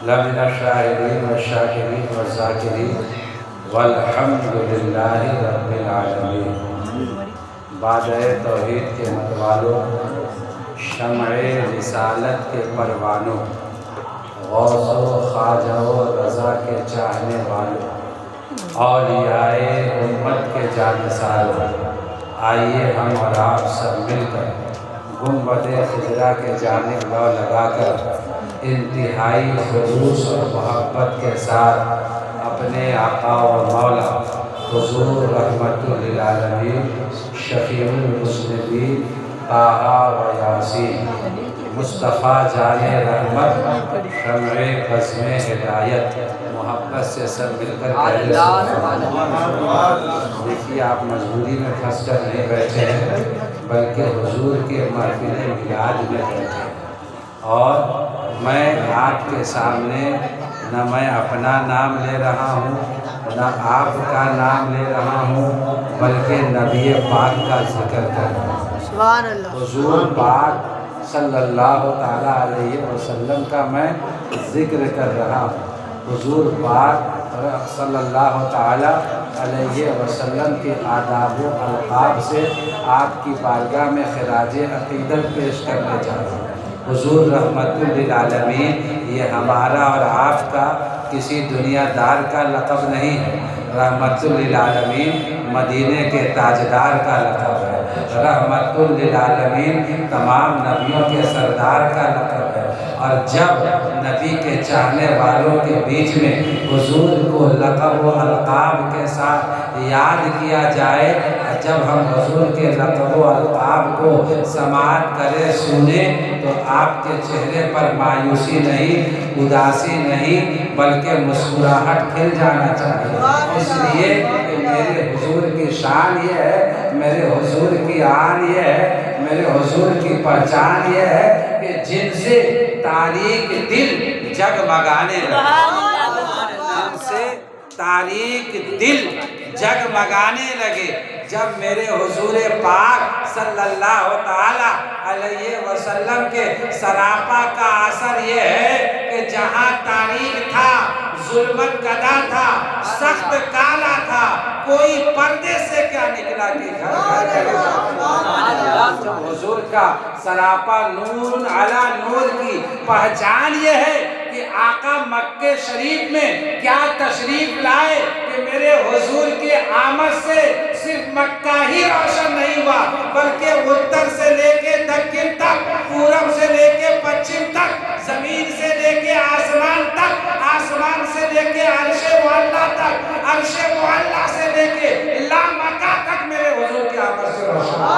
لمن الشاہدین والشاکرین والذاکرین والحمد للہ رب العالمین۔ بعد توحید کے متوالوں، شمع رسالت کے پروانوں، غوث و خواجہ و رضا کے چاہنے والوں، اولیاء امت کے جانثاروں، آئیے ہم اور آپ سب مل کر گنبد خضرا کے جانب لو لگا کر انتہائی خلوص اور محبت کے ساتھ اپنے آقا و مولا حضور رحمت للعالمین شفیع المذنبین طٰہٰ و یاسین مصطفیٰ جان رحمت شمع بزم ہدایت محبت سے سب مل کر دیکھیے، آپ مجبوری میں پھنس کر نہیں بیٹھے ہیں بلکہ حضور کے محفل میلاد میں بیٹھے ہیں۔ اور میں آپ کے سامنے نہ میں اپنا نام لے رہا ہوں نہ آپ کا نام لے رہا ہوں بلکہ نبی پاک کا ذکر کر رہا ہوں۔ حضور پاک صلی اللہ تعالیٰ علیہ وسلم کا میں ذکر کر رہا ہوں۔ حضور پاک صلی اللہ تعالیٰ علیہ وسلم کے آداب و القاب سے آپ کی بارگاہ میں خراج عقیدت پیش کرنے جا رہا ہوں۔ حضور رحمت للعالمین یہ ہمارا اور آپ کا کسی دنیا دار کا لقب نہیں ہے، رحمت للعالمین مدینے کے تاجدار کا لقب ہے، رحمت للعالمین تمام نبیوں کے سردار کا لقب ہے۔ اور جب نبی کے چاہنے والوں کے بیچ میں حضور کو لقب و القاب کے ساتھ یاد کیا جائے، جب ہم حضور کے لقب و القاب کو سماعت کریں سنیں تو آپ کے چہرے پر مایوسی نہیں، اداسی نہیں بلکہ مسکراہٹ کھل جانا چاہیے۔ اس لیے کہ میرے حضور کی شان یہ ہے، میرے حضور کی آن یہ ہے، میرے حضور کی پہچان یہ ہے کہ جن سے تاریک دل جگمگانے لگے، جن سے تاریک دل جگمگانے لگے۔ جب میرے حضور پاک صلی اللہ تعالیٰ علیہ وسلم کے سراپا کا اثر یہ ہے کہ جہاں تاریک تھا، ظلمت گدا تھا، سخت کالا تھا، کوئی پردے سے کیا نکلا کہ گھر جب حضور کا سراپا نور علی نور کی پہچان یہ ہے کہ آقا مکہ شریف میں کیا تشریف لائے کہ میرے حضور کی آمد سے صرف مکہ ہی روشن نہیں ہوا بلکہ اتر سے لے کے دکن تک، پورب سے لے کے پچھم تک، زمین سے لے کے آسمان تک، آسمان سے لے کے عرش معلیٰ تک، عرش معلیٰ سے لے کے لامکہ تک میرے حضور کی آمد سے روشن ہوا۔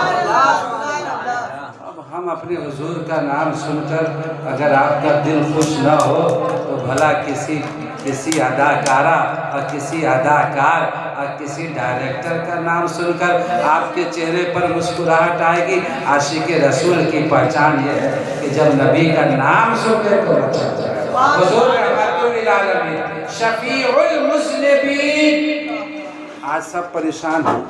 اب ہم اپنے حضور کا نام سن کر اگر آپ کا دل خوش نہ ہو تو بھلا کسی اداکارہ اور کسی اداکار اور کسی ڈائریکٹر کا نام سن کر آپ کے چہرے پر مسکراہٹ آئے گی۔ عاشق رسول کی پہچان یہ ہے کہ جب نبی کا نام سنتے تو بچا جائے۔ حضور رحمت للعالمین شفیع المذنبین۔ آج سب پریشان ہیں۔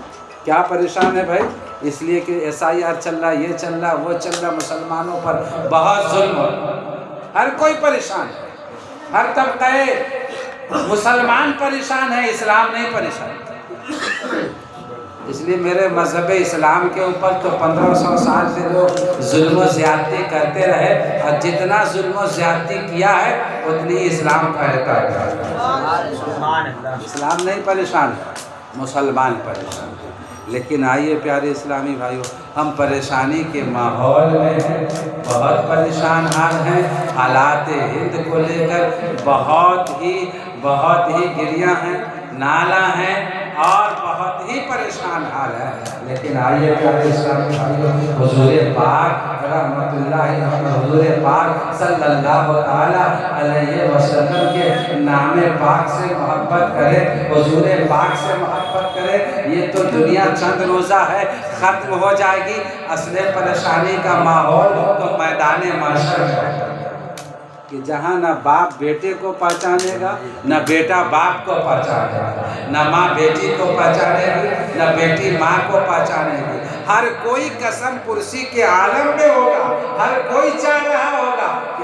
کیا پریشان ہے بھائی؟ اس لیے کہ SIR چل رہا، یہ چل رہا، وہ چل رہا، مسلمانوں پر بہت ظلم ہو، ہر کوئی پریشان ہے، ہر طبقہ مسلمان پریشان ہے، اسلام نہیں پریشان۔ اس لیے میرے مذہب اسلام کے اوپر تو 1500 سال سے لوگ ظلم و زیادتی کرتے رہے، اور جتنا ظلم و زیادتی کیا ہے اتنی اسلام پھیلتا ہے۔ اسلام نہیں پریشان، مسلمان پریشان۔ لیکن آئیے پیارے اسلامی بھائیوں، ہم پریشانی کے ماحول میں ہیں، بہت پریشان حال ہیں، حالات ہند کو لے کر بہت ہی گریاں ہیں، نالہ ہیں اور بہت ہی پریشان حال ہے۔ لیکن آئیے پیارے اسلامی بھائیوں، حضور پاک رحمت اللہ حضور پاک صلی اللہ تعالیٰ علیہ وسلم کے نام پاک سے محبت کرے، حضور پاک سے محبت کرے۔ یہ تو دنیا چند روزہ ہے، ختم ہو جائے گی۔ اصل پریشانی کا ماحول تو میدان محشر ہے کہ جہاں نہ باپ بیٹے کو پہچانے گا، نہ بیٹا باپ کو پہچانے گا، نہ ماں بیٹی کو پہچانے گی، نہ بیٹی ماں کو پہچانے گی۔ ہر کوئی قسم پرسی کے عالم میں ہوگا، ہر کوئی چاہ رہا ہوگا کہ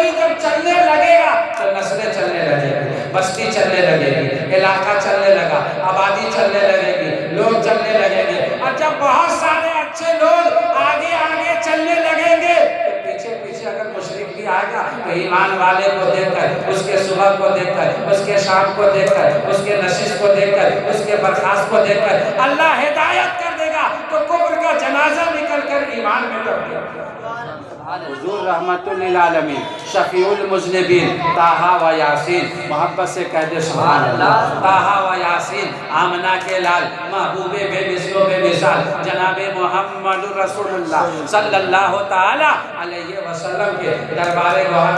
کوئی جب چلنے لگے گا تو نسلیں چلنے لگے گی، بستی چلنے لگے گی، علاقہ چلنے لگا، آبادی چلنے لگے گی، لوگ چلنے لگیں گے۔ اور جب بہت سارے اچھے لوگ آگے آگے چلنے لگیں گے تو پیچھے پیچھے اگر مشرک بھی آئے گا تو ایمان والے کو دیکھ کر، اس کے صبح کو دیکھ کر، اس کے شام کو دیکھ کر، اس کے نشست کو دیکھ کر، اس کے برخاست کو دیکھ کر اللہ ہدایت کر دے گا تو کفر کا جنازہ نکل کر ایمان میں تبدیل ہو جائے گا۔ حضور رحمت للعالمین شفیع المذنبین طٰہٰ و یاسین، محبت سے کہہ دے سبحان اللہ۔ طٰہٰ و یاسین، آمنہ کے لال، محبوب بے مثل و بے مثال جناب محمد رسول اللہ صلی اللہ تعالی علیہ وسلم کے دربار گوہر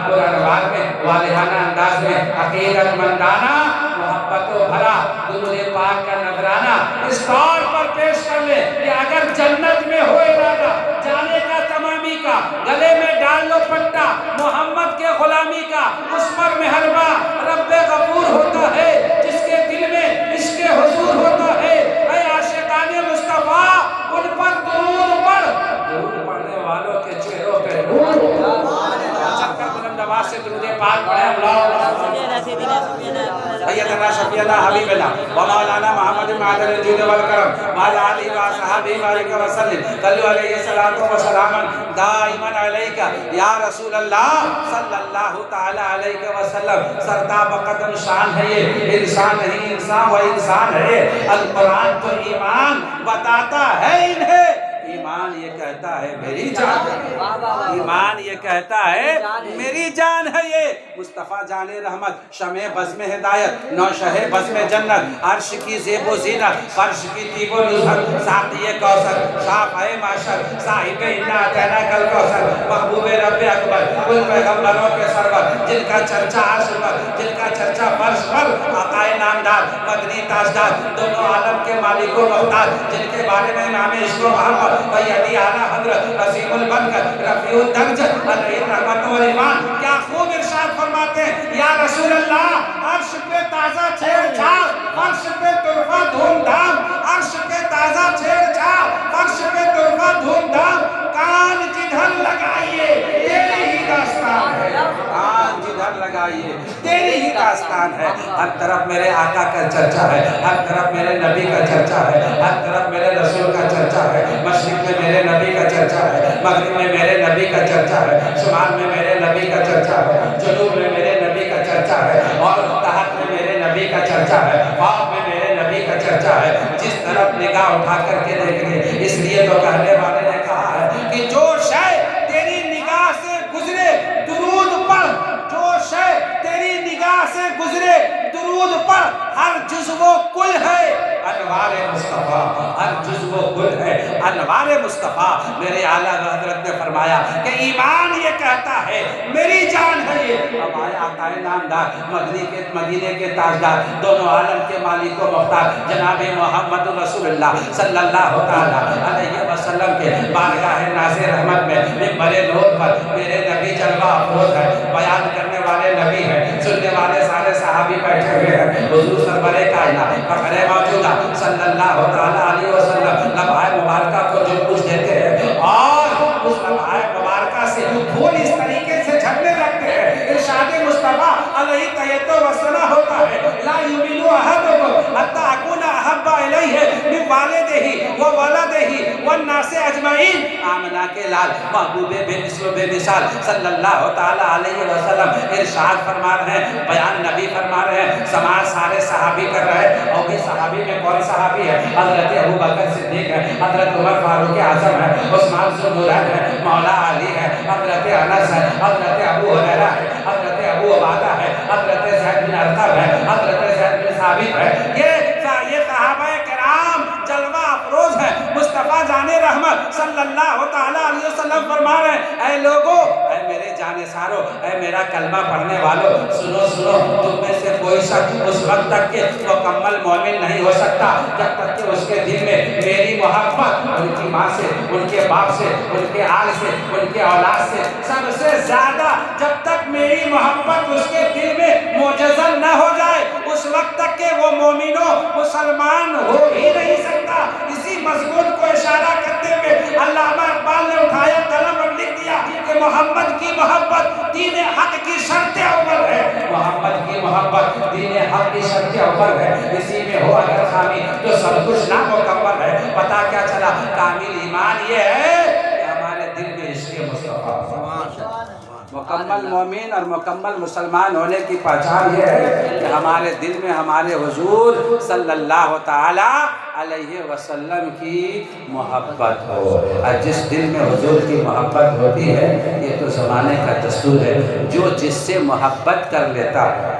قرآن میں والہانہ انداز میں عقیدت مندانہ محبت و بھرا درود پاک کا نذرانہ اس طور پر پیش کر لے کہ اگر جنت میں ہو ارادہ جانے کا تمامی کا، گلے میں ڈال لو پٹا محمد کے غلامی کا، اس پر مہرباں رب غفور ہوتا ہے جس کے دل میں عشق حضور ہوتا ہے۔ اے عاشقان مصطفیٰ ان پر درود پڑھ، درود پڑھنے والوں کے چہروں پہ نور چکر بلند آواز سے درود پاک پڑھیں۔ سیدنا شفیعنا حبیبنا و مولانا محمد معدن الجود والکرم وعلی آلہ و صحابہ بارک وسلم صلو علیہ الصلاۃ والسلام دائما علیکہ یا رسول اللہ صلی اللہ تعالی علیہ وسلم۔ سرتاب قدم شان ہے یہ، انسان نہیں انسان و انسان ہے یہ۔ القرآن تو ایمان بتاتا ہے انہیں، ایمان یہ کہتا ہے میری جان ہے، ایمان یہ کہتا ہے میری جان ہے یہ۔ مصطفیٰ جان رحمت، شمع بزم ہدایت، نوشہ بزم جنت، عرش کی زیب و زینت، فرش کی طیب و نظر، ساقی کوثر، شافع معشر، صاحب انا اعطیناک الکوثر، محبوب رب اکبر، کل پیغمبروں کے سرور، جن کا چرچا عرش پر، جن کا چرچا فرش پر، آقا نامدار مدنی تاجدار، دونوں عالم کے مالک و مختار، جن کے بارے میں نام عشق و محبت سیدی اعلیٰ حضرت عظیم البرکت رفیع الدرجہ علیہ رحمت و ایمان کیا خوب ارشاد فرماتے ہیں، یا رسول اللہ عرش پہ تازہ چھیڑ چھاڑ، فرش پہ تحفہ دھوم دھام، عرش پہ تازہ چھیڑ چھاڑ، فرش پہ تحفہ دھوم دھام، کان جدھر لگائیے تیری ہی داستان ہے، کان جدھر لگائیے تیری ہی داستان ہے۔ ہر طرف میرے آقا کا چرچا ہے، ہر طرف میرے نبی کا چرچا ہے، ہر طرف میرے رسول کا چرچا ہے۔ مشرق میں میرے نبی کا چرچا ہے، مغرب میں میرے نبی کا چرچا ہے، شمال میں میرے نبی کا چرچا ہے، جنوب میں میرے نبی کا چرچا ہے، اور تحت میں میرے نبی کا چرچا ہے، فوق میں میرے نبی کا چرچا ہے۔ جس طرف نگاہ اٹھا کر کے دیکھ لیں، اس لیے تو کہنے والے نے کہا ہے کہ جو شے تیری نگاہ سے گزرے درود پڑھ، جو شے تیری نگاہ سے گزرے درود پڑھ، ہر جزو و کل ہے انوار مصطفیٰ، ہر جزو و کل ہے انوار مصطفیٰ۔ میرے اعلیٰ حضرت نے فرمایا کہ ایمان یہ کہتا ہے میری جان ہے یہ۔ ہمارے آقا نامدار مدینے کے تاجدار، دونوں عالم کے مالک و مختار جناب محمد رسول اللہ صلی اللہ تعالی علیہ وسلم کے بارگاہ ناز رحمت میں منبر نور پر میرے نبی جلوہ افروز ہے، بیان کرنے والے نبی ہیں، سننے والے سارے صحابی بیٹھے ہوئے ہیں۔ حضور سرور کائنات فخر موجودہ صلی اللہ تعالی علیہ وسلم لمحہ مبارکہ کو جو کچھ دیتے ہیں اور اس لمحہ مبارکہ سے پھول اس طریقے سے جھڑنے لگتے ہیں، ارشاد مصطفیٰ علیہ تحیت و ثنا ہوتا ہے، لا یؤمن احدکم حتی اکون احب الیہ من والدہ و ولدہ والناس اجمعین۔ آمنہ کے لال محبوب بے مثل و بے مثال صلی اللہ تعالی علیہ وسلم ارشاد فرما رہے ہیں، بیان نبی فرما رہے ہیں، سماعت سارے صحابی کر رہے ہیں۔ اور بھی صحابی میں کون صحابی ہے؟ حضرت ابوبکر صدیق ہے، حضرت عمر فاروق اعظم ہے، عثمان ذو النورین ہے، مولا علی ہے، حضرت انس ہے، حضرت ابو ہریرہ ہے، حضرت ابو عبادہ ہے، حضرت زید بن ارقم ہے، حضرت زید بن ثابت ہے۔ یہ صحابہ کرام جلوہ افروز ہے۔ مصطفیٰ جان رحمت صلی اللہ تعالی علیہ وسلم فرما رہے ہیں، اے لوگو، اے میرے جانے سارو، اے میرا کلمہ پڑھنے والو، سنو سنو، تم میں سے کوئی شخص اس وقت تک کہ مکمل مومن نہیں ہو سکتا جب تک کہ اس کے دل میں میری محبت ان کی ماں سے، ان کے باپ سے، ان کے آل سے، ان کے اولاد سے سب سے زیادہ جب تک میری محبت اس کے دل میں موجزل نہ ہو جائے اس وقت تک کہ وہ مومن و مسلمان ہو ہی نہیں سکتا۔ اسی مضمون کو اشارہ کرتے ہوئے علامہ اقبال نے اٹھایا قلم اور لکھ دیا کہ محمد کی محبت دین دین حق کی شرط اول ہے، اسی میں ہو اگر خامی تو سب کچھ نامکمل ہے۔ پتہ کیا چلا؟ کامل ایمان یہ ہے کہ ہمارے دل میں عشق مصطفیٰ۔ مکمل مومن اور مکمل مسلمان ہونے کی پہچان یہ ہے کہ ہمارے دل میں ہمارے حضور صلی اللہ تعالی علیہ وسلم کی محبت ہو۔ اور جس دل میں حضور کی محبت ہوتی ہے، یہ تو زمانے کا دستور ہے، جو جس سے محبت کر لیتا ہے،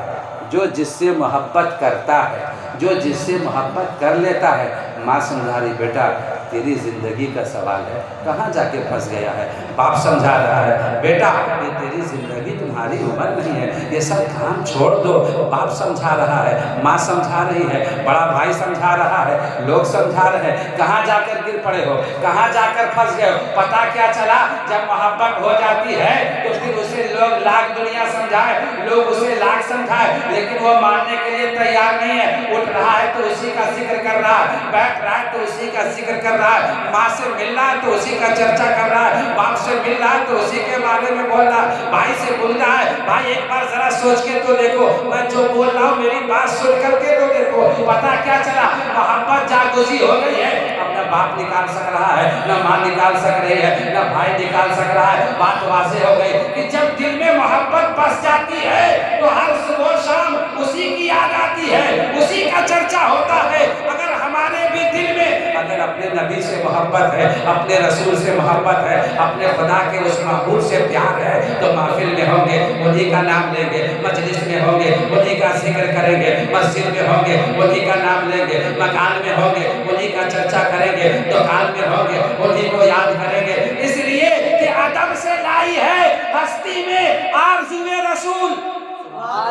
جو جس سے محبت کرتا ہے، جو جس سے محبت کر لیتا ہے، ماں سمجھا رہی بیٹا تیری زندگی کا سوال ہے، کہاں جا کے پھنس گیا ہے؟ باپ سمجھا رہا ہے بیٹا یہ تیری زندگی تمہاری عمر نہیں ہے، یہ سب کام چھوڑ دو۔ باپ سمجھا رہا ہے، ماں سمجھا رہی ہے، بڑا بھائی سمجھا رہا ہے، لوگ سمجھا رہے ہیں، کہاں جا کر گر پڑے ہو، کہاں جا کر پھنس گئے ہو؟ پتہ کیا چلا؟ جب محبت ہو جاتی ہے تو پھر اسے لوگ لاکھ دنیا سمجھائے، لوگ اسے لاکھ سمجھائے، لیکن وہ ماننے کے لیے تیار نہیں ہے۔ اٹھ رہا ہے تو اسی کا ذکر کر رہا ہے، بیٹھ رہا ہے تو اسی کا ذکر کر رہا ہے، ماں سے مل رہا ہے تو اسی کا چرچا کر رہا ہے، باپ سے مل رہا ہے تو اسی کے بارے میں بول رہا ہے، بھائی سے بول رہا ہے بھائی ایک بار ذرا سوچ کے تو دیکھو، میں جو بول رہا ہوں میری بات سن کر کے تو دیکھو۔ پتہ کیا چلا؟ محبت جاگوزی ہو گئی ہے، اب نہ باپ نکال سک رہا ہے، نہ ماں نکال سک رہی ہے، نہ بھائی نکال سک رہا ہے۔ بات واضح ہو گئی کہ جب دل میں محبت بس جاتی ہے تو ہر صبح و شام اسی کی یاد آتی ہے، اسی کا چرچا ہوتا ہے۔ اگر ہمارے بھی دل میں اگر اپنے نبی سے محبت ہے، اپنے رسول سے محبت ہے، اپنے خدا کے اس محبوب سے پیار ہے، تو محفل میں ہوں گے انہی کا نام لیں گے، مجلس میں ہوں گے انہی کا ذکر کریں گے، مسجد میں ہوں گے انہی کا نام لیں گے، مکان میں ہوں گے انہی کا چرچا کریں گے، دکان میں ہوں گے انہی کو یاد کریں گے۔ اس لیے کہ آدم سے لائی ہے ہستی میں آرزوئے رسول،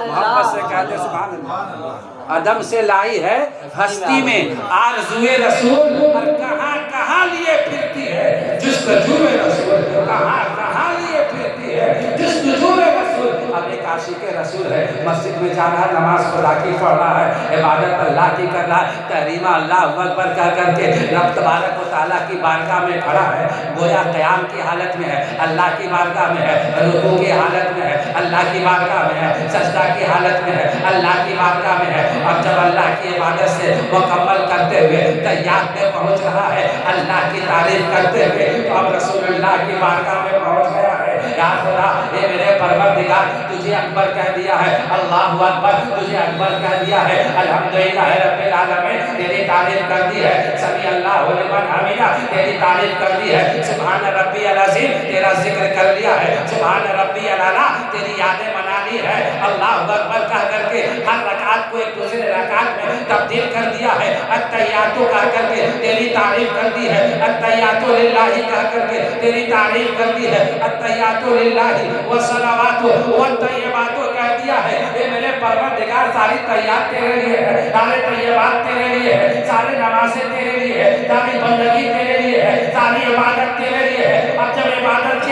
محبت سے کہتے سبحان اللہ، آدم سے لائی ہے ہستی میں آرزوئے رسول، اور کہاں کہاں لیے پھرتی ہے جستجوئے رسول، کہاں کہاں لیے پھرتی ہے جستجوئے رسول۔ اب ایک عاشق رسول ہے، مسجد میں جا رہا ہے، نماز خدا کی پڑھ رہا ہے، عبادت اللہ کی کر رہا ہے، تحریمہ اللہ اکبر کہہ کر کے رب تبارک و تعالیٰ کی بارگاہ میں کھڑا ہے، گویا قیام کی حالت میں ہے، اللہ کی بارگاہ میں ہے، رکوع کی حالت میں ہے، اللہ کی بارگاہ میں ہے، سجدہ کی حالت میں ہے، اللہ کی بارگاہ میں ہے۔ اور جب اللہ کی عبادت سے مکمل کرتے ہوئے تیات میں پہنچ رہا ہے، اللہ کی تعریف کرتے ہوئے، تو اب رسول اللہ کی بارگاہ میں پہنچ گیا ہے۔ یا خدا اے میرے پروردگار تجھے اکبر کہہ دیا ہے، اللہ اکبر تجھے اکبر کہہ دیا ہے، الحمدللہ رب العالمین تیری تعریف کر دی ہے، سمی اللہ لمن حمیدہ تیری تعریف کر دی ہے، سبحان ربی العظیم تیرا ذکر کر لیا ہے، سبحان ربی الاعلیٰ تیری یادیں منا لی ہے، اللہ اکبر کہہ کر کے ہر رکعت کو ایک دوسرے رکعت میں تبدیل کر دیا ہے، التحیات کہہ کر کے تیری تعریف کر دی ہے، التحیات للہ کہہ کر کے تیری تعریف کر دی ہے، التحیات للہ والصلوات والطیبات کہہ دیا ہے۔ اے میرے پروردگار ساری تحیات تیرے لیے ہے، سارے طیبات تیرے لیے ہے، سارے نمازیں تیرے لیے ہے، ساری بندگی تیرے لیے ہے، ساری عبادت تیرے لیے ہے۔ اب جب عبادت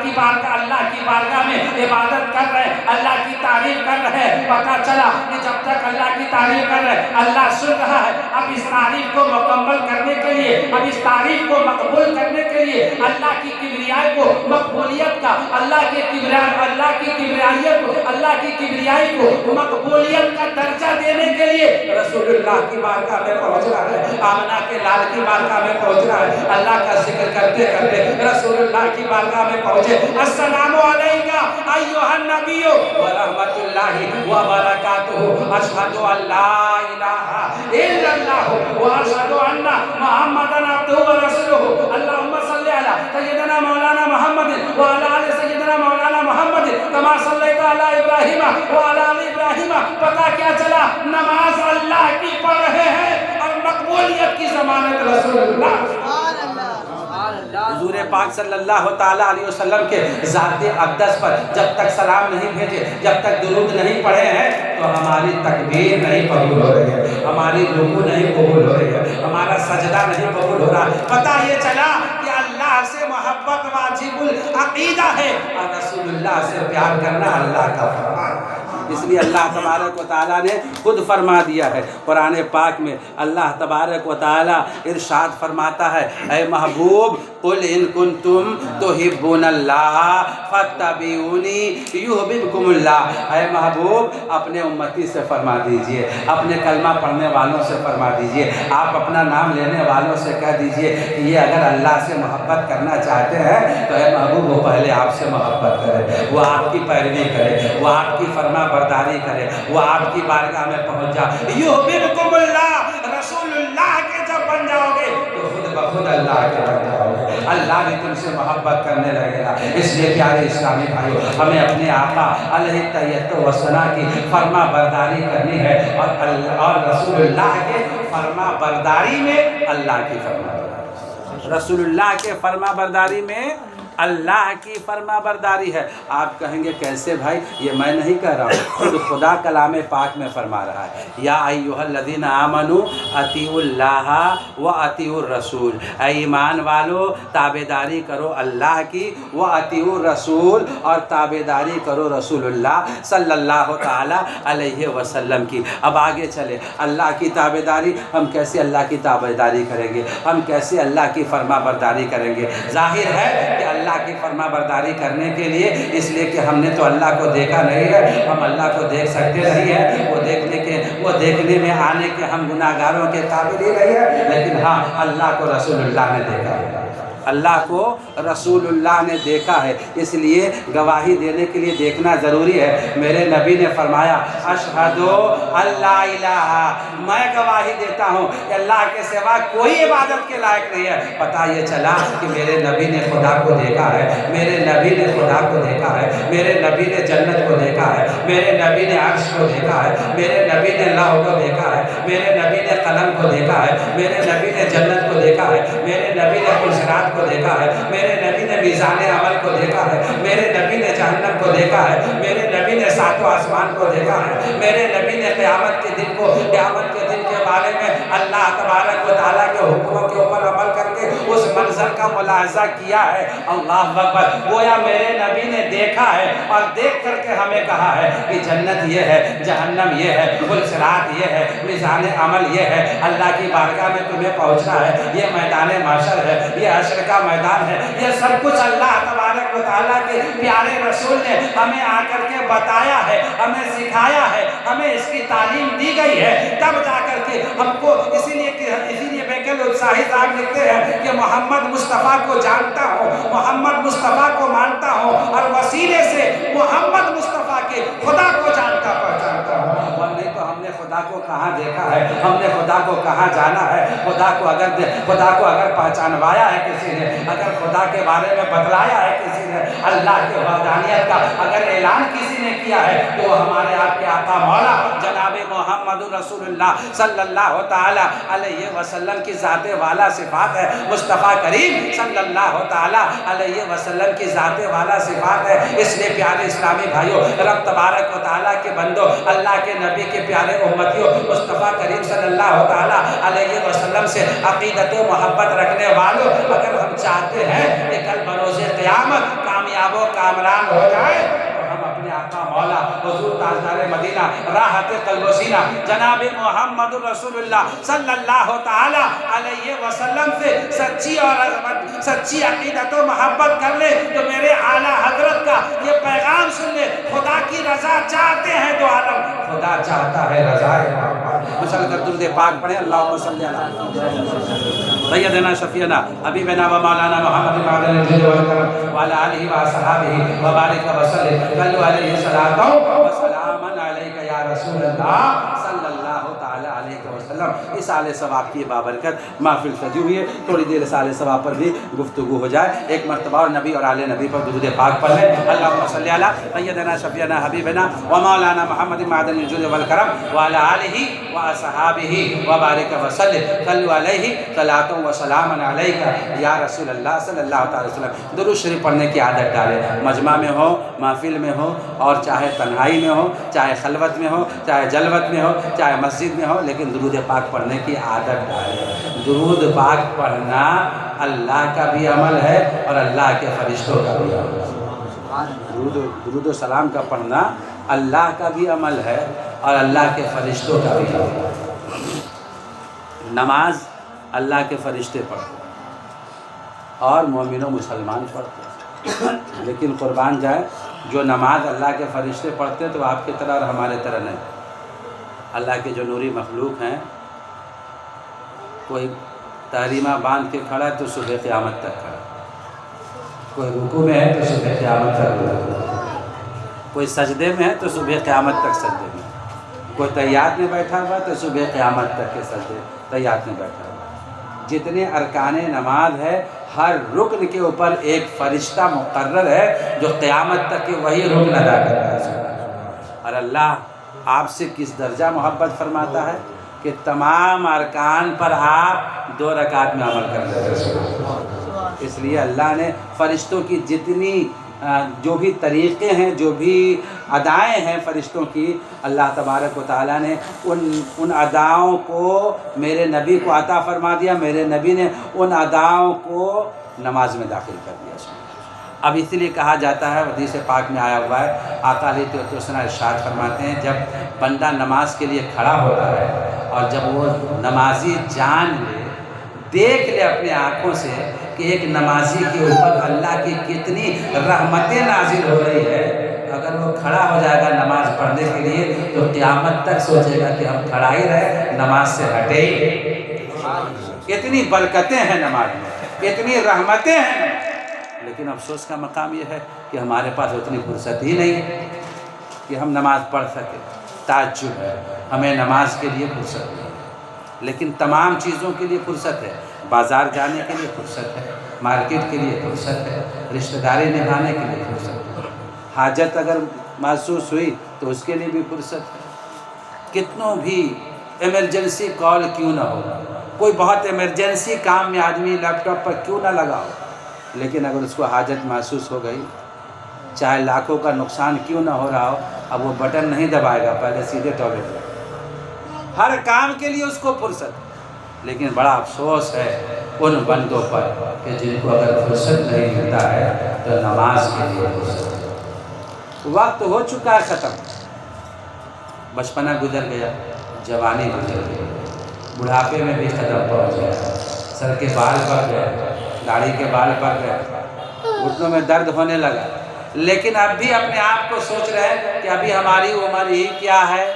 کی بارگاہ اللہ کی بارگاہ میں عبادت کر رہے ہیں، اللہ کی تعریف کر رہے ہیں، پتہ چلا کہ جب تک اللہ کی تعریف کر رہے ہیں اللہ سن رہا ہے۔ اب اس تعریف کو مکمل کرنے کے لیے، اب اس تعریف کو مقبول کرنے کے لیے، اللہ کی کبریائی کو مقبولیت کا، اللہ کی کبریائیت کو، اللہ کی کبریائی کو مقبولیت کا درجہ دینے کے لیے رسول اللہ کی بارگاہ میں پہنچ رہا ہے، آمنہ کے لال کی بارگاہ میں پہنچ رہا ہے، اللہ کا ذکر کرتے کرتے رسول اللہ کی بارگاہ میں پہنچے۔ السلام علیکہ ایھا النبی ورحمۃ اللہ وبرکاتہ، اشہد ان لا الہ الا اللہ واشہد ان محمدا عبدہ ورسولہ، اللہم صلی علی سیدنا مولانا محمد وعلی آل سیدنا مولانا محمد کما صلیت علی ابراہیم وعلی آل ابراہیم۔ پتہ کیا چلا؟ نماز اللہ کی پڑھ رہے ہیں اور مقبولیت کی ضمانت رسول اللہ۔ حضور پاک صلی اللہ تعالیٰ علیہ وسلم کے ذات اقدس پر جب تک سلام نہیں بھیجے، جب تک درود نہیں پڑھے ہیں، تو ہماری تکبیر نہیں قبول ہو رہی ہے، ہماری رکوع نہیں قبول ہو رہی ہے، ہمارا سجدہ نہیں قبول ہو رہا۔ پتہ یہ چلا کہ اللہ سے محبت واجب العقیدہ ہے اور رسول اللہ سے پیار کرنا اللہ کا فرمان ہے۔ اس لیے اللہ تبارک و تعالیٰ نے خود فرما دیا ہے قرآن پاک میں، اللہ تبارک و تعالیٰ ارشاد فرماتا ہے، اے محبوب قل ان کنتم تحبون اللہ فاتبعونی یحببکم اللہ۔ اے محبوب اپنے امتی سے فرما دیجئے، اپنے کلمہ پڑھنے والوں سے فرما دیجئے، آپ اپنا نام لینے والوں سے کہہ دیجئے کہ یہ اگر اللہ سے محبت کرنا چاہتے ہیں تو اے محبوب وہ پہلے آپ سے محبت کرے، وہ آپ کی پیروی کرے، وہ آپ کی فرما برداری کرے، وہ آپ کی بارگاہ میں پہنچ جائے۔ یحببکم اللہ، رسول اللہ کے جب بن جاؤ گے تو خود بخود اللہ کے بن جاؤ گے، اللہ بھی تم سے محبت کرنے لگے گا۔ اس لیے پیارے اسلامی بھائیو، ہمیں اپنے آقا علیہ الصلوۃ والسلام کی فرما برداری کرنی ہے، اور رسول اللہ کے فرما برداری میں اللہ کی فرما برداری، رسول اللہ کے فرما برداری میں اللہ کی فرما برداری ہے۔ آپ کہیں گے کیسے بھائی؟ یہ میں نہیں کہہ رہا ہوں، خود خدا کلام پاک میں فرما رہا ہے، یا ایھا الذین آمنوا اطیعوا اللہ و اطیعوا الرسول، اے ایمان والو تابعداری کرو اللہ کی، و اطیعوا الرسول اور تابعداری کرو رسول اللہ صلی اللہ تعالی علیہ وسلم کی۔ اب آگے چلے، اللہ کی تابعداری، ہم کیسے اللہ کی تابعداری کریں گے؟ ہم کیسے اللہ کی فرما برداری کریں گے؟ ظاہر ہے کہ اللہ کی فرما برداری کرنے کے لیے، اس لیے کہ ہم نے تو اللہ کو دیکھا نہیں ہے، ہم اللہ کو دیکھ سکتے نہیں ہیں، وہ دیکھنے میں آنے کے ہم گناہ گاروں کے قابل ہی نہیں ہیں، لیکن ہاں اللہ کو رسول اللہ نے دیکھا ہے، اللہ کو رسول اللہ نے دیکھا ہے، اس لیے گواہی دینے کے لیے دیکھنا ضروری ہے۔ میرے نبی نے فرمایا اشہد اللہ الہ، میں گواہی دیتا ہوں کہ اللہ کے سوا کوئی عبادت کے لائق نہیں ہے۔ پتہ یہ چلا کہ میرے نبی نے خدا کو دیکھا ہے، میرے نبی نے خدا کو دیکھا ہے، میرے نبی نے جنت کو دیکھا ہے، میرے نبی نے عرش کو دیکھا ہے، میرے نبی نے لوح کو دیکھا ہے، میرے نبی نے قلم کو دیکھا ہے، میرے نبی نے جنت کو دیکھا ہے، میرے نبی نے پرصراط کو دیکھا ہے، میرے نبی نے میزان عمل کو دیکھا ہے، میرے نبی نے جہنم کو دیکھا ہے، میرے نبی نے ساتوں آسمان کو دیکھا ہے، میرے نبی نے قیامت کے دن کے بارے میں اللہ تبارک و تعالیٰ کے حکموں کے اوپر عمل کر کے اس منظر کا ملاحظہ کیا ہے۔ اللہ اکبر، گویا میرے نبی نے دیکھا ہے اور دیکھ کر کے ہمیں کہا ہے کہ جنت یہ ہے، جہنم یہ ہے، پرصراط یہ ہے، میزان عمل یہ ہے، اللہ کی بارگاہ میں تمہیں پہنچنا ہے، یہ میدان محشر ہے، یہ حشر کا میدان ہے، یہ سب کچھ اللہ تبارک و تعالیٰ کے پیارے رسول نے ہمیں آ کر کے بتایا ہے، ہمیں سکھایا ہے، ہمیں اس کی تعلیم دی گئی ہے، تب جا کر کے ہم کو اسی لیے بیکل اتساہی صاحب لکھتے ہیں کہ محمد مصطفیٰ کو جانتا ہوں، محمد مصطفیٰ کو مانتا ہوں، اور وسیلے سے محمد مصطفیٰ کے خدا کو جانتا پہچانتا ہوں۔ نہیں تو ہم نے خدا کو کہاں دیکھا ہے، ہم نے خدا کو کہاں جانا ہے؟ خدا کو اگر پہچانوایا ہے کسی نے، اگر خدا کے بارے میں بتلایا ہے کسی نے، اللہ کے وحدانیت کا اگر اعلان کسی نے کیا ہے تو وہ ہمارے آپ کے آقا مولا جناب محمد رسول اللہ صلی اللہ تعالی علیہ وسلم کی ذات والا صفات ہے، مصطفیٰ کریم صلی اللہ تعالی علیہ وسلم کی ذات والا صفات ہے۔ اس لیے پیارے اسلامی بھائیوں، رب تبارک و تعالیٰ کے بندوں، اللہ کے نبی کے پیارے امتیوں، مصطفیٰ کریم صلی اللہ تعالی علیہ وسلم سے عقیدت و محبت رکھنے والوں، اگر ہم چاہتے ہیں کہ کل بروز قیامت کامیاب و کامران ہو جائے تو ہم اپنے آقا مولا حضور تاجدار مدینہ راحت قلب و سینہ جناب محمد رسول اللہ صلی اللہ تعالی علیہ وسلم سے سچی عقیدت و محبت کر لے تو میرے اعلیٰ حضرت کا یہ پیغام سن لے، خدا کی رضا چاہتے ہیں تو عالم خدا چاہتا ہے رضا مسل کر درود پاک پڑھیں، اللہم صلی اللہ سیدنا شفیعنا حبیبنا و مولانا محمد معدن الجود والکرم وعلی آلہ و صحابہ وبارک وسلم صلو علیہ صلاۃ و سلام علیک یا رسول اللہ صلی اللہ تعالی علیہ وسلم۔ اس آل ثواب کی بابرکت محفل سجی ہوئی ہے، تھوڑی دیر اس آل ثواب پر بھی گفتگو ہو جائے، ایک مرتبہ اور نبی اور آل نبی پر درود پاک پڑھ لیں۔ اللہم صلی علی سیدنا شفیعنا حبیبنا و مولانا محمد معدن الجود والکرم وعلی آلہ و صحابہ وبارک وسلم صلو علیہ صلاۃ و سلام علیک یا رسول اللہ صلی اللہ تعالی وسلم۔ درود شریف پڑھنے کی عادت ڈالیں، مجمع میں ہو، محفل میں ہو، اور چاہے تنہائی میں ہو، چاہے خلوت میں ہو، چاہے جلوت میں ہو، چاہے مسجد میں ہو، لیکن درود پاک پڑھنے کی عادت ڈالیں۔ درود پاک پڑھنا اللہ کا بھی عمل ہے اور اللہ کے فرشتوں کا بھی عمل ہے۔ درود و سلام کا پڑھنا اللہ کا بھی عمل ہے اور اللہ کے فرشتوں کا بھی عمل ہے۔ نماز اللہ کے فرشتے پڑھتے ہیں، اور مومن و مسلمان پڑھتے ہیں۔ لیکن قربان جائے، جو نماز اللہ کے فرشتے پڑھتے ہیں تو آپ کی طرح اور ہمارے طرح نہیں۔ اللہ کے جو نوری مخلوق ہیں، کوئی تحریمہ باندھ کے کھڑا ہے تو صبح قیامت تک کھڑا، کوئی رکوع میں ہے تو صبح قیامت تک رکوع، کوئی سجدے میں ہے تو صبح قیامت تک سجدے میں، کوئی تحیات میں بیٹھا ہوا تو صبح قیامت تک کے سجدے تحیات میں بیٹھا ہوا۔ جتنے ارکان نماز ہے، ہر رکن کے اوپر ایک فرشتہ مقرر ہے جو قیامت تک کے وہی رکن ادا کر رہا ہے۔ اور اللہ آپ سے کس درجہ محبت فرماتا ہے کہ تمام ارکان پر آپ 2 رکعت میں عمل کر لیتے ہیں۔ اس لیے اللہ نے فرشتوں کی جتنی جو بھی طریقے ہیں، جو بھی ادائیں ہیں فرشتوں کی، اللہ تبارک و تعالیٰ نے ان اداؤں کو میرے نبی کو عطا فرما دیا، میرے نبی نے ان اداؤں کو نماز میں داخل کر دیا۔ اب اسی لیے کہا جاتا ہے، حدیث پاک میں آیا ہوا ہے، آقا علیہ السلام ارشاد فرماتے ہیں، جب بندہ نماز کے لیے کھڑا ہوتا ہے اور جب وہ نمازی جان لے، دیکھ لے اپنے آنکھوں سے کہ ایک نمازی کے اوپر اللہ کی کتنی رحمتیں نازل ہو رہی ہے، اگر وہ کھڑا ہو جائے گا نماز پڑھنے کے لیے تو قیامت تک سوچے گا کہ ہم کھڑا ہی رہے، نماز سے ہٹے ہی۔ کتنی برکتیں ہیں نماز میں، کتنی رحمتیں ہیں، لیکن افسوس کا مقام یہ ہے کہ ہمارے پاس اتنی فرصت ہی نہیں ہے کہ ہم نماز پڑھ سکیں۔ تعجب ہے، ہمیں نماز کے لیے فرصت نہیں ہے، لیکن تمام چیزوں کے لیے فرصت ہے۔ بازار جانے کے لیے فرصت ہے، مارکیٹ کے لیے فرصت ہے، رشتہ داری نبھانے کے لیے فرصت ہے، حاجت اگر محسوس ہوئی تو اس کے لیے بھی فرصت ہے۔ کتنوں بھی ایمرجنسی کال کیوں نہ ہو، کوئی بہت ایمرجنسی کام میں آدمی لیپ ٹاپ پر کیوں نہ لگا ہو، لیکن اگر اس کو حاجت محسوس ہو گئی، چاہے لاکھوں کا نقصان کیوں نہ ہو رہا ہو، اب وہ بٹن نہیں دبائے گا، پہلے سیدھے ٹوائلٹ جائے گا۔ ہر کام کے لیے اس کو فرصت ہے، لیکن بڑا افسوس ہے ان بندوں پر کہ جن کو اگر فرصت نہیں ملتا ہے تو نماز کے لیے فرصت ہے۔ وقت ہو چکا ہے ختم، بچپنا گزر گیا، جوانی گزر گئی، بڑھاپے میں بھی قدم پہنچ گیا، سر کے بال پڑ گئے، داڑھی کے بال پڑ گئے، گھٹنوں میں درد ہونے لگا، لیکن اب بھی اپنے آپ کو سوچ رہے ہیں کہ ابھی ہماری عمر ہی کیا ہے۔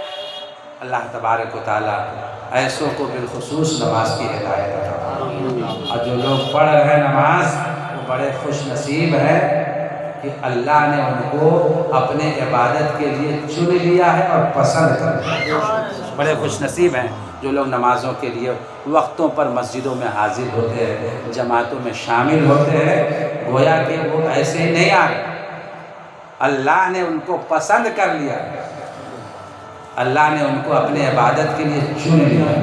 اللہ تبارک و تعالیٰ ایسوں کو بالخصوص نماز کی ہدایت عطا فرمائے، اور جو لوگ پڑھ رہے ہیں نماز وہ بڑے خوش نصیب ہیں کہ اللہ نے ان کو اپنے عبادت کے لیے چن لیا ہے اور پسند کر لیا۔ بڑے خوش نصیب ہیں جو لوگ نمازوں کے لیے وقتوں پر مسجدوں میں حاضر ہوتے ہیں، جماعتوں میں شامل ہوتے ہیں، گویا کہ وہ ایسے ہی نہیں آ رہے، اللہ نے ان کو پسند کر لیا، اللہ نے ان کو اپنے عبادت کے لیے چن لیا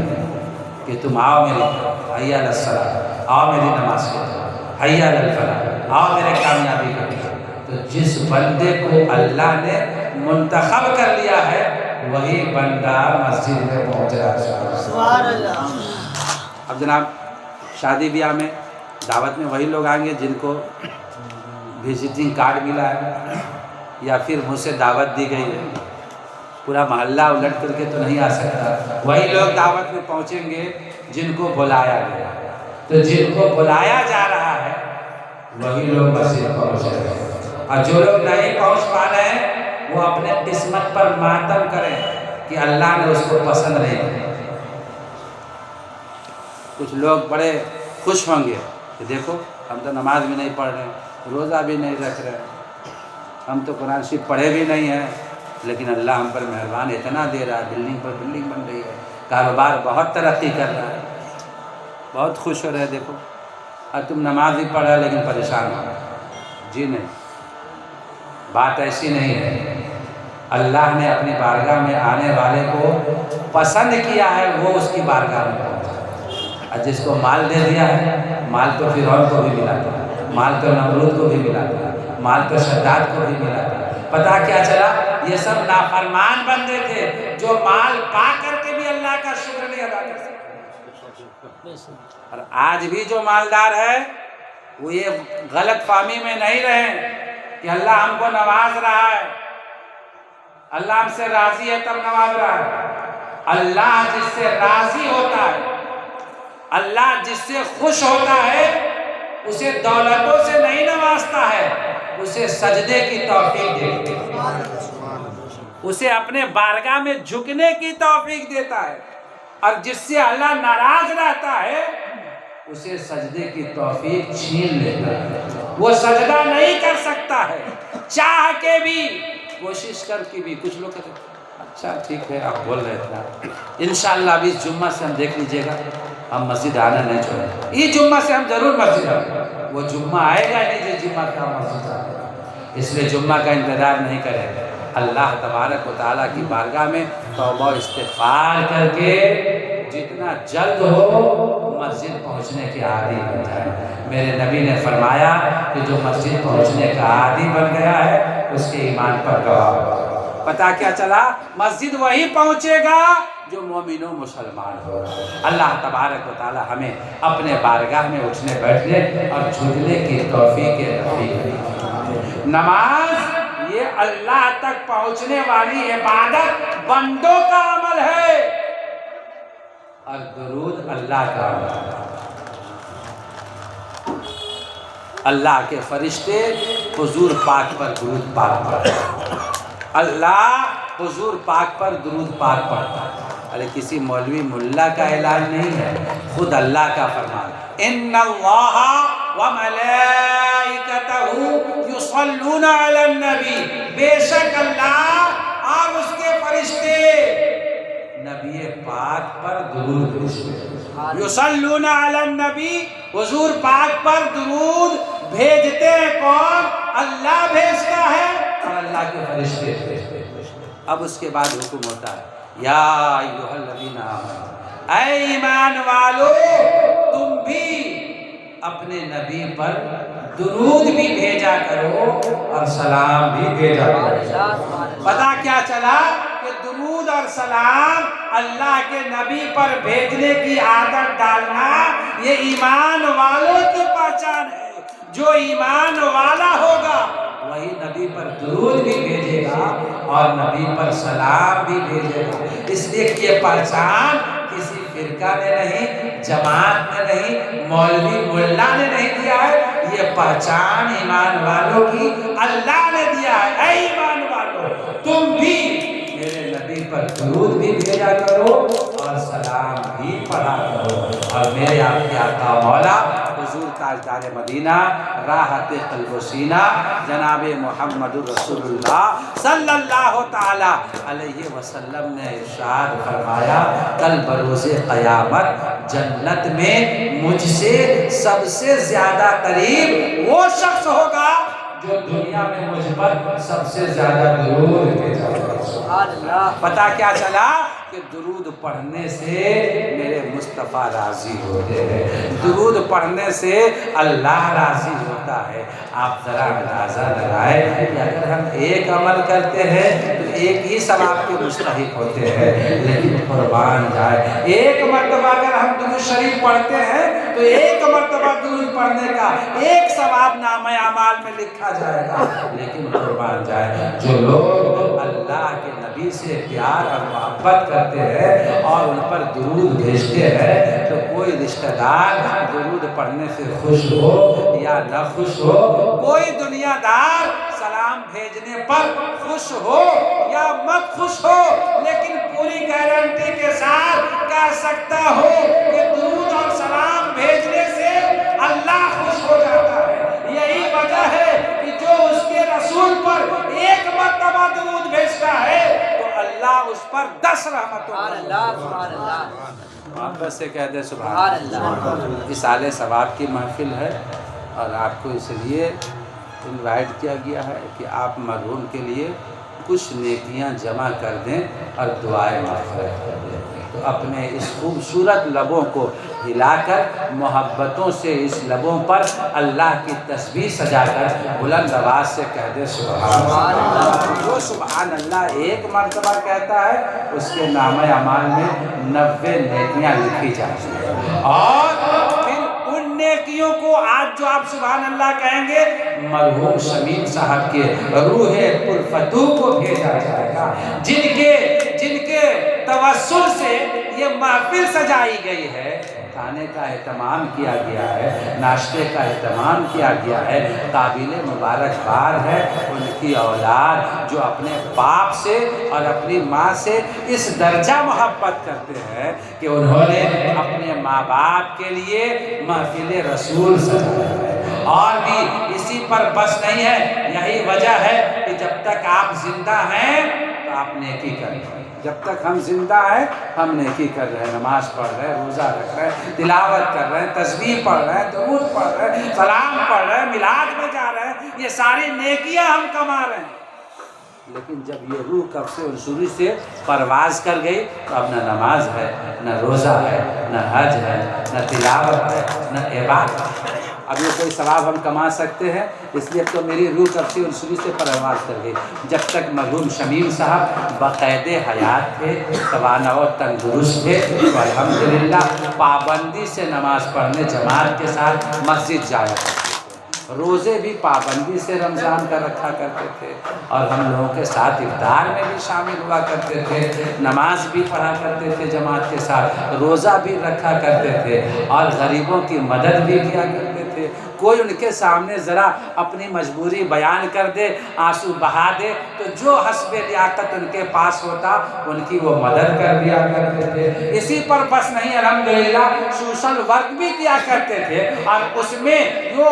کہ تم آؤ میری طرف، حی علی الصلاۃ، آؤ میری نماز کی طرف، حی علی الفلاح، آؤ میرے کامیابی کی طرف۔ تو جس بندے کو اللہ نے منتخب کر لیا ہے وہی بندہ مسجد میں پہنچ رہا ہے۔ سبحان اللہ۔ اب جناب شادی بیاہ میں دعوت میں وہی لوگ آئیں گے جن کو وزٹنگ کارڈ ملا ہے یا پھر مجھ سے دعوت دی گئی ہے، پورا محلہ الٹ کر کے تو نہیں آ سکتا۔ وہی لوگ دعوت میں پہنچیں گے جن کو بلایا گیا، تو جن کو بلایا جا رہا ہے وہی لوگ مسجد پہنچ رہے ہیں، اور جو لوگ نہیں پہنچ پا رہے ہیں وہ اپنے قسمت پر ماتم کریں کہ اللہ نے اس کو پسند نہیں کیا۔ کچھ لوگ بڑے خوش ہوں گے کہ دیکھو ہم تو نماز بھی نہیں پڑھ رہے ہیں، روزہ بھی نہیں رکھ رہے ہیں، ہم تو قرآن شریف پڑھے بھی نہیں ہیں، لیکن اللہ ہم پر مہربان اتنا دے رہا ہے، بلڈنگ پر بلڈنگ بن رہی ہے، کاروبار بہت ترقی کر رہا ہے، بہت خوش ہو رہے ہیں دیکھو، اور تم نماز ہی پڑھ رہے لیکن پریشان ہو۔ جی نہیں، بات ایسی نہیں ہے۔ اللہ نے اپنی بارگاہ میں آنے والے کو پسند کیا ہے، وہ اس کی بارگاہ میں پہنچا، اور جس کو مال دے دیا ہے، مال تو فرعون کو بھی ملا تھا، مال تو نمرود کو بھی ملا تھا، مال تو شداد کو بھی ملا تھا۔ پتہ کیا چلا؟ یہ سب نافرمان بندے تھے جو مال پا کر کے بھی اللہ کا شکر نہیں ادا کر سکتے۔ اور آج بھی جو مالدار ہے وہ یہ غلط فہمی میں نہیں رہے کہ اللہ ہم کو نواز رہا ہے، اللہ ہم سے راضی ہے تب نواز رہا ہے۔ اللہ جس سے راضی ہوتا ہے، اللہ جس سے خوش ہوتا ہے اسے دولتوں سے نہیں نوازتا ہے، اسے سجدے کی توفیق دیتا ہے، اسے اپنے بارگاہ میں جھکنے کی توفیق دیتا ہے، اور جس سے اللہ ناراض رہتا ہے اسے سجدے کی توفیق چھین لیتا ہے، وہ سجدہ نہیں کر سکتا ہے، چاہ کے بھی، کوشش کر کے بھی۔ کچھ لوگ کہتے ہیں اچھا ٹھیک ہے آپ بول رہے تھے، انشاءاللہ اب اس جمعہ سے ہم دیکھ لیجئے گا ہم مسجد آنا نہیں چھوڑیں، یہ جمعہ سے ہم ضرور مسجد آئیں گے۔ وہ جمعہ آئے گا نہیں جو جمعہ کا ہم مسجد آئیں گے، اس لیے جمعہ کا انتظار نہیں کریں۔ اللہ تبارک و تعالیٰ کی بارگاہ میں توبہ و استغفار کر کے جتنا جلد ہو مسجد پہنچنے کے عادی بن جائے۔ میرے نبی نے فرمایا کہ جو مسجد پہنچنے کا عادی بن گیا ہے اس کے ایمان پر گواہ ہوگا۔ پتہ کیا چلا؟ مسجد وہی پہنچے گا جو مومن و مسلمان ہو۔ اللہ تبارک و تعالی ہمیں اپنے بارگاہ میں اٹھنے بیٹھنے اور جھکنے کی توفیق نصیب کرے۔ نماز یہ اللہ تک پہنچنے والی عبادت بندوں کا عمل ہے، اور درود اللہ کا عمل ہے۔ اللہ کے فرشتے حضور پاک پر درود پاک پڑھتے ہیں، اللہ حضور پاک پر درود پاک پڑھتا ہے۔ ارے کسی مولوی ملا کا اعلان نہیں ہے، خود اللہ کا فرمان، ان اللہ وملائکتہ یصلون علی النبی، بے شک اللہ اور اس کے فرشتے نبی پاک پر درود بھیجتے ہیں۔ یصلون علی النبی، حضور پاک پر درود بھیجتے ہیں کون؟ اللہ بھیجتا ہے اور اللہ کے فرشتے بھیجتے ہیں۔ اب اس کے بعد حکم ہوتا ہے، یا ایھا الذین آمنوا، اے ایمان والو تم بھی اپنے نبی پر درود بھی بھیجا کرو اور سلام بھی بھیجا کرو۔ پتہ کیا چلا کہ درود اور سلام اللہ کے نبی پر بھیجنے کی عادت ڈالنا یہ ایمان والوں کی پہچان ہے۔ جو ایمان والا ہوگا وہی نبی پر درود بھی بھیجے گا اور نبی پر سلام بھی بھیجے گا۔ اس لیے کہ یہ پہچان کسی فرقہ نے نہیں، جماعت نے نہیں، مولوی ملا نے نہیں دیا ہے، یہ پہچان ایمان والوں کی اللہ نے دیا ہے۔ اے ایمان والوں تم بھی میرے نبی پر درود بھی بھیجا کرو اور سلام بھی پڑھا کرو، اور میرے آپ کے آقا مولا حضور تاجدار مدینہ راحت قلب و سینہ جناب محمد رسول اللہ صلی اللہ تعالی علیہ وسلم نے ارشاد فرمایا، کل بروز قیامت جنت میں مجھ سے سب سے زیادہ قریب وہ شخص ہوگا جو دنیا میں مجھ پر سب سے زیادہ درود بھیجا ہوگا۔ پتہ کیا چلا کہ درود پڑھنے سے میرے مصطفیٰ راضی ہوتے ہیں، درود پڑھنے سے اللہ راضی ہوتا ہے۔ آپ ذرا اندازہ لگائیں کہ اگر ہم ایک عمل کرتے ہیں تو ایک ہی ثواب کے مستحق ہوتے ہیں، لیکن قربان جائے ایک مرتبہ اگر ہم درود شریف پڑھتے ہیں تو ایک مرتبہ درود پڑھنے کا ایک ثواب نامہ اعمال میں لکھا جائے گا، لیکن قربان جائے جو لوگ اللہ کے نبی سے پیار اور محبت کرتے ہیں اور ان پر درود بھیجتے ہیں تو کوئی رشتہ دار درود پڑھنے سے خوش ہو یا نہ خوش ہو، کوئی دنیا دار سلام بھیجنے پر خوش ہو یا مت خوش ہو، لیکن پوری گارنٹی کے ساتھ کہہ سکتا ہو کہ درود اور سلام بھیجنے سے اللہ خوش ہو جاتا ہے۔ یہی وجہ ہے کہ جو اس کے رسول پر ایک مرتبہ درود بھیجتا ہے تو اللہ اس پر 10 رحمتوں محبت سے کہہ دے سبحان اللہ۔ اس سال ثواب کی محفل ہے اور آپ کو اس لیے انوائٹ کیا گیا ہے کہ آپ مرحوم کے لیے کچھ نیکیاں جمع کر دیں اور دعائیں مغفرت کر دیں۔ تو اپنے اس خوبصورت لبوں کو ہلا کر محبتوں سے اس لبوں پر اللہ کی تسبیح سجا کر بلند آواز سے کہہ دے سبحان اللہ۔ جو سبحان اللہ ایک مرتبہ کہتا ہے اس کے نامہ اعمال میں 90 نیکیاں لکھی جاتی ہیں، اور پھر ان نیکیوں کو آج جو آپ سبحان اللہ کہیں گے مرحوم شمیم صاحب کے روح پرفتو کو بھیجا جائے گا، جن کے توسل سے یہ محفل سجائی گئی ہے۔ کھانے کا اہتمام کیا گیا ہے، ناشتے کا اہتمام کیا گیا ہے، قابل مبارکباد ہے ان کی اولاد جو اپنے باپ سے اور اپنی ماں سے اس درجہ محبت کرتے ہیں کہ انہوں نے اپنے ماں باپ کے لیے محفل رسول سجایا ہے۔ اور بھی اسی پر بس نہیں ہے، یہی وجہ ہے کہ جب تک آپ زندہ ہیں تو آپ نیکی کر رہے ہیں۔ جب تک ہم زندہ ہیں ہم نیکی کر رہے ہیں، نماز پڑھ رہے ہیں، روزہ رکھ رہے ہیں، تلاوت کر رہے ہیں، تسبیح پڑھ رہے ہیں، درود پڑھ رہے ہیں، سلام پڑھ رہے ہیں، میلاد میں جا رہے ہیں، یہ ساری نیکیاں ہم کما رہے ہیں۔ لیکن جب یہ روح کب سے انصوری سے پرواز کر گئی تو اب نہ نماز ہے، نہ روزہ ہے، نہ حج ہے، نہ تلاوت ہے، نہ عبادت ہے۔ اب یہ کوئی ثواب ہم کما سکتے ہیں؟ اس لیے تو میری روح کب سے انصوری سے پرواز کر گئی۔ جب تک مرحوم شمیم صاحب بقید حیات تھے، توانا و تندرست تھے، تو الحمدللہ پابندی سے نماز پڑھنے جماعت کے ساتھ مسجد جایا کرتے تھے۔ روزے بھی پابندی سے رمضان کا رکھا کرتے تھے اور ہم لوگوں کے ساتھ افطار میں بھی شامل ہوا کرتے تھے، نماز بھی پڑھا کرتے تھے جماعت کے ساتھ، روزہ بھی رکھا کرتے تھے اور غریبوں کی مدد بھی کیا کرتے تھے۔ کوئی ان کے سامنے ذرا اپنی مجبوری بیان کر دے، آنسو بہا دے، تو جو حسب لیاقت ان کے پاس ہوتا ان کی وہ مدد کر دیا کرتے تھے۔ اسی پر بس نہیں، الحمدللہ سوشل ورک بھی کیا کرتے تھے اور اس میں جو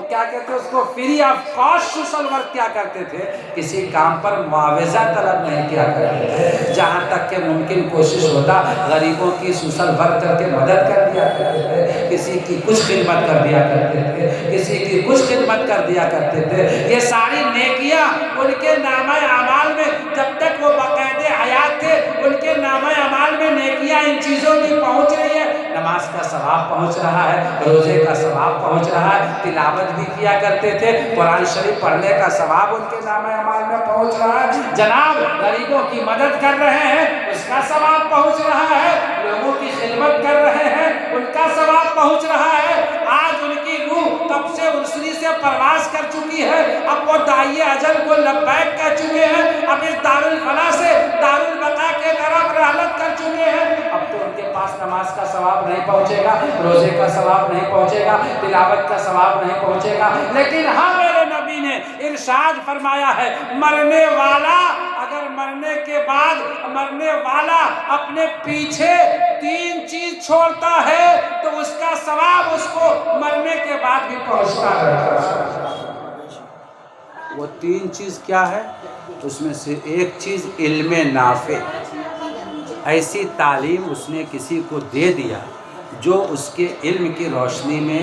کیا کہتے ہیں اس کو free of cost social work کیا کرتے تھے، کسی کام پر معاوضہ طلب نہیں کیا کرتے تھے، جہاں تک کہ ممکن کوشش ہوتا غریبوں کی سوشل ورک کر کے مدد کر دیا کرتے تھے، کسی کی کچھ خدمت کر دیا کرتے تھے، کسی کی کچھ خدمت کر دیا کرتے تھے۔ یہ ساری نیکیاں ان کے نامہ اعمال میں جب تک وہ باقاعدہ حیات تھے ان کے نامہ اعمال میں نیکیاں ان چیزوں کی پہنچ رہی ہے۔ نماز کا ثواب پہنچ رہا ہے، روزے کا ثواب پہنچ رہا ہے، تلاوت بھی کیا کرتے تھے، قرآن شریف پڑھنے کا ثواب ان کے نامہ اعمال میں پہنچ رہا ہے، جناب غریبوں کی مدد کر رہے ہیں اس کا ثواب پہنچ رہا ہے، لوگوں کی خدمت کر رہے ہیں ان کا ثواب پہنچ رہا ہے۔ آج ان کی روح کب سے انصری سے پرواز کر چکی ہے، اب وہ داعی اجل کو لبیک کہہ چکے ہیں، اب اس دارالفلاح سے دارالبقاء کے طرف رحلت کر چکے ہیں۔ اب تو ان کے پاس نماز کا ثواب نہیں پہنچے گا، روزے کا ثواب نہیں پہنچے گا، تلاوت کا ثواب نہیں پہنچے گا، لیکن ہاں میرے نبی نے ارشاد فرمایا ہے مرنے والا اگر مرنے کے بعد مرنے والا اپنے پیچھے 3 چیز چھوڑتا ہے تو اس کا ثواب اس کو مرنے کے بعد بھی پہنچتا ہے۔ وہ 3 چیز کیا ہے؟ اس میں سے ایک چیز علم نافع، ایسی تعلیم اس نے کسی کو دے دیا جو اس کے علم کی روشنی میں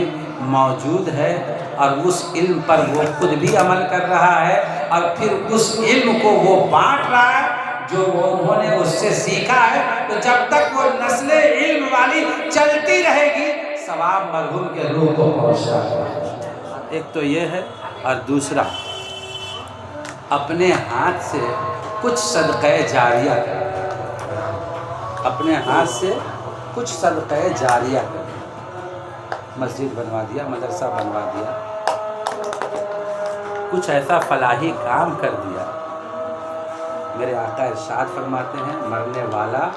موجود ہے اور اس علم پر وہ خود بھی عمل کر رہا ہے اور پھر اس علم کو وہ بانٹ رہا ہے جو انہوں نے اس سے سیکھا ہے۔ تو جب تک وہ نسل علم والی چلتی رہے گی ثواب مرحوم کے روح کو پہنچتا ہے۔ ایک تو یہ ہے، اور دوسرا اپنے ہاتھ سے کچھ صدقہ جاریہ کریں، اپنے ہاتھ سے کچھ صدقہ جاریہ کریں، مسجد بنوا دیا، مدرسہ بنوا دیا، کچھ ایسا فلاحی کام کر دیا۔ میرے آقا ارشاد فرماتے ہیں مرنے والا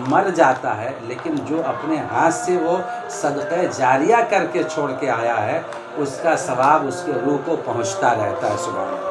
مر جاتا ہے لیکن جو اپنے ہاتھ سے وہ صدقہ جاریہ کر کے چھوڑ کے آیا ہے اس کا ثواب اس کے روح کو پہنچتا رہتا ہے۔ سبحان اللہ۔